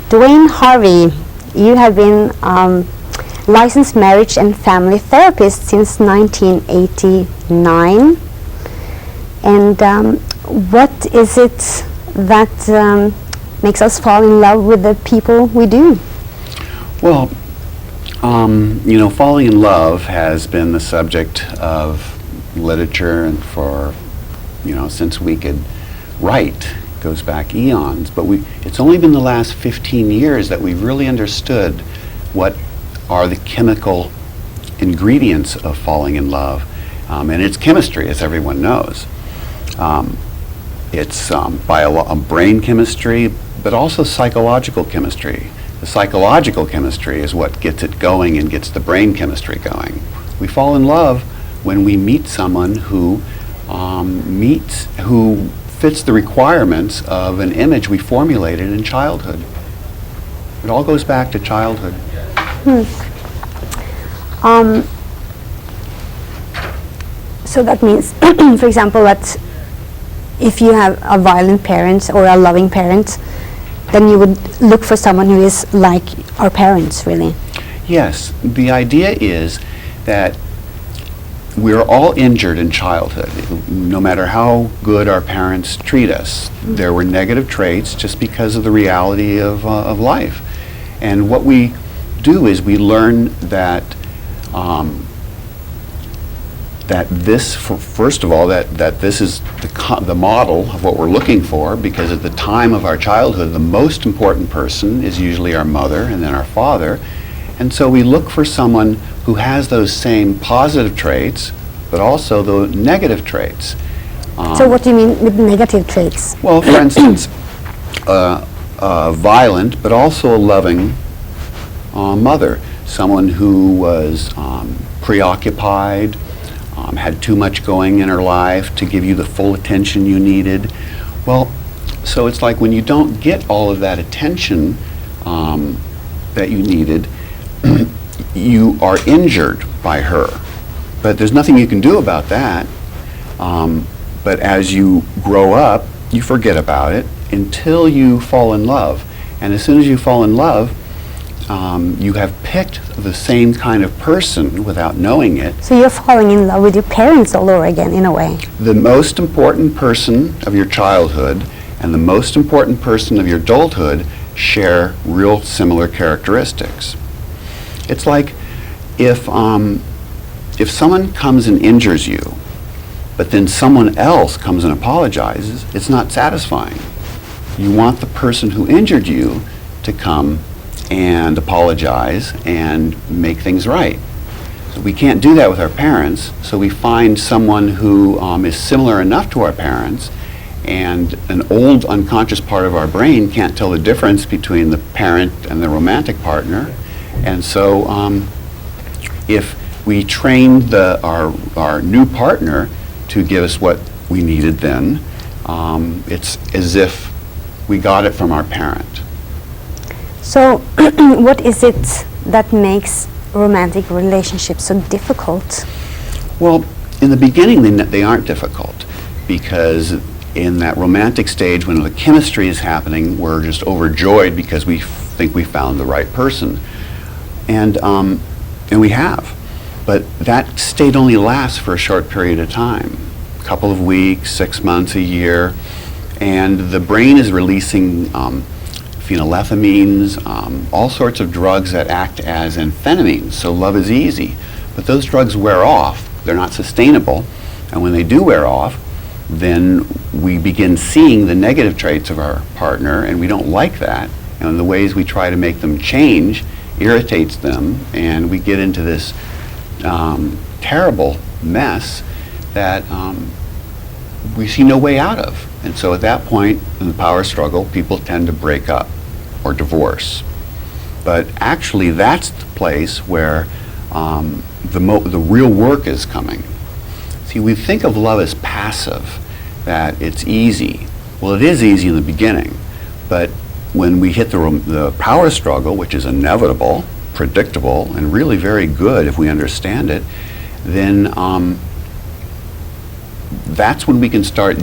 Duane Harvey, you have been licensed marriage and family therapist since 1989. And what is it that makes us fall in love with the people we do? Well, falling in love has been the subject of literature and for, since we could write. It goes back eons. But it's only been the last 15 years that we've really understood what are the chemical ingredients of falling in love. And it's chemistry, as everyone knows. It's brain chemistry, but also psychological chemistry. The psychological chemistry is what gets it going and gets the brain chemistry going. We fall in love when we meet someone who fits the requirements of an image we formulated in childhood. It all goes back to childhood. So that means, for example, that if you have a violent parent or a loving parent, then you would look for someone who is like our parents, really. Yes, the idea is that we're all injured in childhood, no matter how good our parents treat us. There were negative traits just because of the reality of life. And what we do is we learn that first of all, that this is the model of what we're looking for, because at the time of our childhood, the most important person is usually our mother and then our father. And so we look for someone who has those same positive traits, but also the negative traits. So what do you mean with negative traits? Well, for instance, violent, but also a loving mother, someone who was preoccupied, had too much going in her life to give you the full attention you needed. Well, so it's like when you don't get all of that attention that you needed, you are injured by her. But there's nothing you can do about that. But as you grow up, you forget about it until you fall in love. And as soon as you fall in love, you have picked the same kind of person without knowing it. So you're falling in love with your parents all over again, in a way. The most important person of your childhood and the most important person of your adulthood share real similar characteristics. It's like if someone comes and injures you, but then someone else comes and apologizes, it's not satisfying. You want the person who injured you to come and apologize and make things right. So we can't do that with our parents, so we find someone who is similar enough to our parents, and an old unconscious part of our brain can't tell the difference between the parent and the romantic partner. And so if we train our new partner to give us what we needed then, it's as if we got it from our parent. So what is it that makes romantic relationships so difficult? Well, in the beginning they aren't difficult, because in that romantic stage when the chemistry is happening, we're just overjoyed because we think we found the right person. And we have. But that state only lasts for a short period of time, a couple of weeks, 6 months, a year, and the brain is releasing phenylethylamines, all sorts of drugs that act as amphetamines, so love is easy. But those drugs wear off, they're not sustainable, and when they do wear off, then we begin seeing the negative traits of our partner, and we don't like that, and the ways we try to make them change irritates them, and we get into this terrible mess that we see no way out of. And so at that point, in the power struggle, people tend to break up or divorce. But actually, that's the place where the real work is coming. See, we think of love as passive, that it's easy. Well, it is easy in the beginning, but when we hit the power struggle, which is inevitable, predictable, and really very good if we understand it, then that's when we can start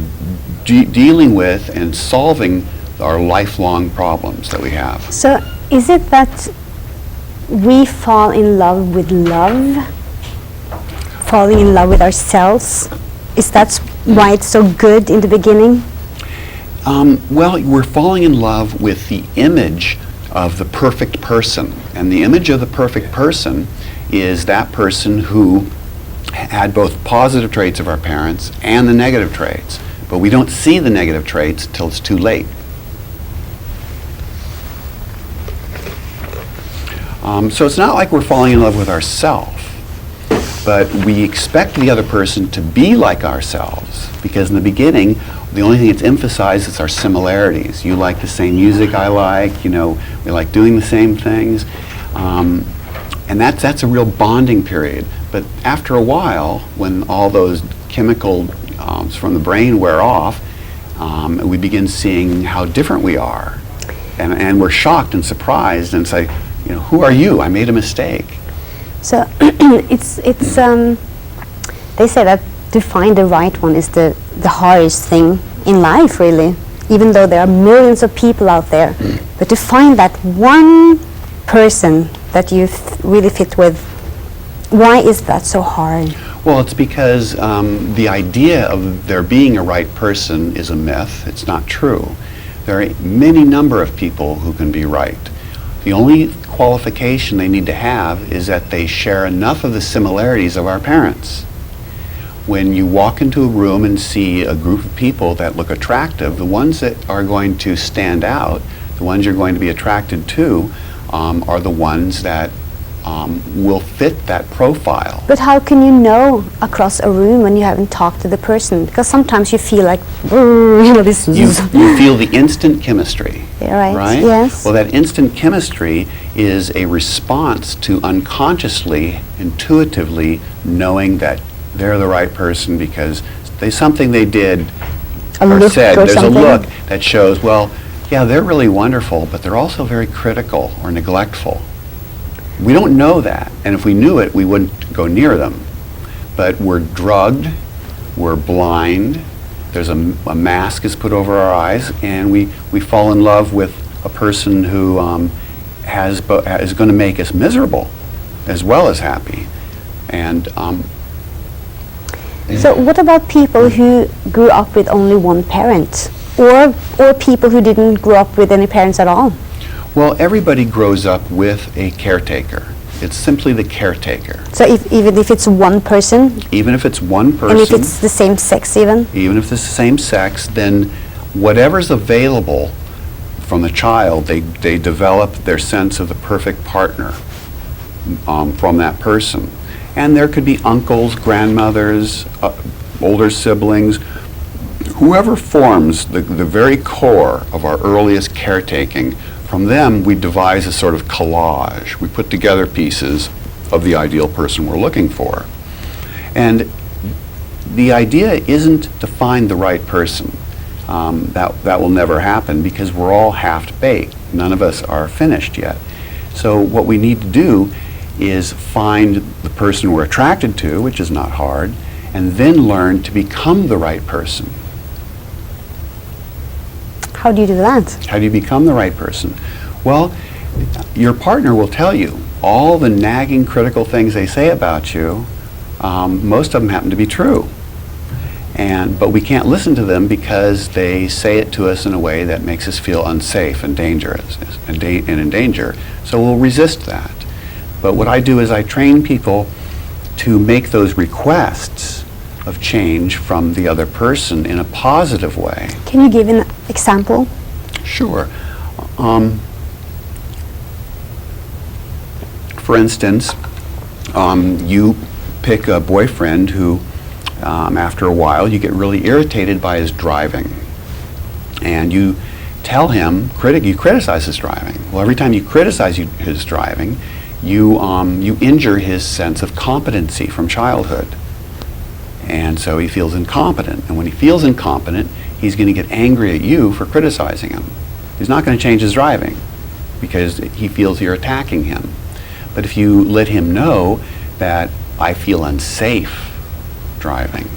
dealing with and solving our lifelong problems that we have. So is it that we fall in love with love? Falling in love with ourselves? Is that why it's so good in the beginning? Well, we're falling in love with the image of the perfect person. And the image of the perfect person is that person who had both positive traits of our parents and the negative traits. But we don't see the negative traits till it's too late. So it's not like we're falling in love with ourselves, but we expect the other person to be like ourselves, because in the beginning, the only thing that's emphasized is our similarities. You like the same music I like, you know, we like doing the same things. And that's a real bonding period. But after a while, when all those chemicals from the brain wear off, we begin seeing how different we are. And we're shocked and surprised and say, you know, who are you? I made a mistake. So it's they say that to find the right one is the hardest thing in life, really, even though there are millions of people out there. But to find that one person that you really fit with, why is that so hard? Well, it's because the idea of there being a right person is a myth. It's not true. There are many number of people who can be right. The only qualification they need to have is that they share enough of the similarities of our parents. When you walk into a room and see a group of people that look attractive, the ones that are going to stand out, the ones you're going to be attracted to, are the ones that will fit that profile. But how can you know across a room when you haven't talked to the person? Because sometimes you feel like, you know, this is... You feel the instant chemistry. Yeah, right, yes. Well, that instant chemistry is a response to unconsciously, intuitively knowing that they're the right person because something they did or said. There's a look that shows, well, yeah, they're really wonderful, but they're also very critical or neglectful. We don't know that, and if we knew it, we wouldn't go near them. But we're drugged, we're blind, there's a mask is put over our eyes, and we fall in love with a person who is going to make us miserable as well as happy. And so what about people who grew up with only one parent, or people who didn't grow up with any parents at all? Well, everybody grows up with a caretaker. It's simply the caretaker. So even if it's one person? Even if it's one person. And if it's the same sex even? Even if it's the same sex, then whatever's available from the child, they develop their sense of the perfect partner from that person. And there could be uncles, grandmothers, older siblings, whoever forms the very core of our earliest caretaking. From them, we devise a sort of collage. We put together pieces of the ideal person we're looking for. And the idea isn't to find the right person. That will never happen because we're all half-baked. None of us are finished yet. So what we need to do is find the person we're attracted to, which is not hard, and then learn to become the right person. How do you do that? How do you become the right person? Well, your partner will tell you all the nagging critical things they say about you. Most of them happen to be true. But we can't listen to them because they say it to us in a way that makes us feel unsafe and dangerous and in danger. So we'll resist that. But what I do is I train people to make those requests of change from the other person in a positive way. Can you give an example? Sure. For instance, you pick a boyfriend who, after a while, you get really irritated by his driving. And you tell him, you criticize his driving. Well, every time you criticize his driving, you injure his sense of competency from childhood. And so he feels incompetent. And when he feels incompetent, he's going to get angry at you for criticizing him. He's not going to change his driving because he feels you're attacking him. But if you let him know that I feel unsafe driving,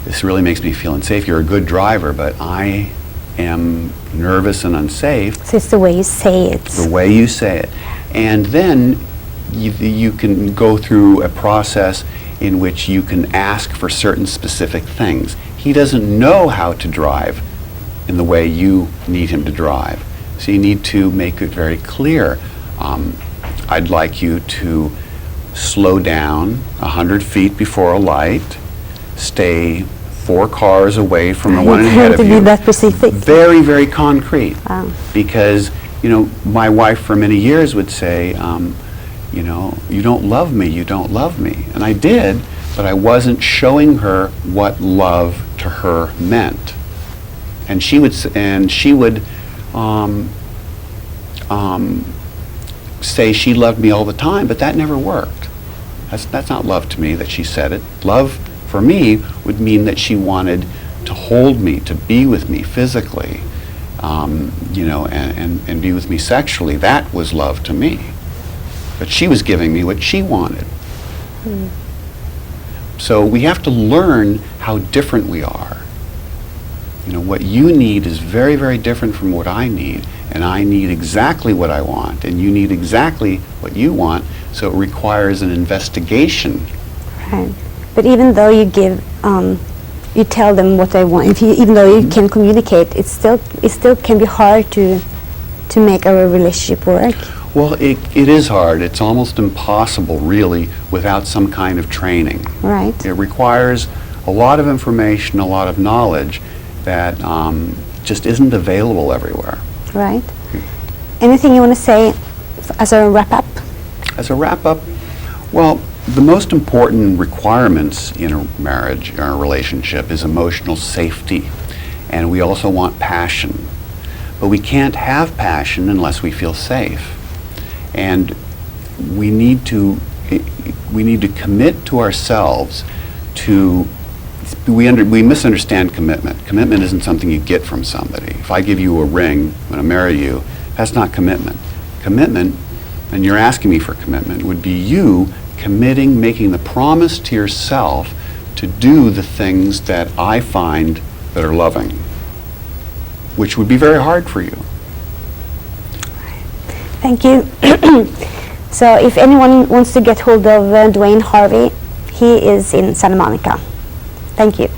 this really makes me feel unsafe. You're a good driver, but I am nervous and unsafe, So it's the way you say it. the way you say it. And then you can go through a process in which you can ask for certain specific things. He doesn't know how to drive in the way you need him to drive. So you need to make it very clear. I'd like you to slow down 100 feet before a light, stay 4 cars away from the one ahead of to you. be that specific. Very, very concrete. Wow. Because, my wife for many years would say, you don't love me, you don't love me. And I did, but I wasn't showing her what love to her meant. And she would say she loved me all the time, but that never worked. That's not love to me that she said it. Love for me would mean that she wanted to hold me, to be with me physically, and be with me sexually. That was love to me. But she was giving me what she wanted. So we have to learn how different we are. What you need is very, very different from what I need, and I need exactly what I want, and you need exactly what you want, so it requires an investigation. Right. But even though you give, you tell them what they want, even though you can communicate, it still can be hard to make our relationship work. Well, it is hard. It's almost impossible, really, without some kind of training. Right. It requires a lot of information, a lot of knowledge that just isn't available everywhere. Right. Anything you want to say as a wrap-up? As a wrap-up, well, the most important requirements in a marriage or a relationship is emotional safety, and we also want passion. But we can't have passion unless we feel safe. And we need to commit to ourselves to. We misunderstand commitment. Commitment isn't something you get from somebody. If I give you a ring when I marry you, that's not commitment. Commitment, and you're asking me for commitment, would be you committing, making the promise to yourself to do the things that I find that are loving, which would be very hard for you. Thank you. So if anyone wants to get hold of Duane Harvey, he is in Santa Monica. Thank you.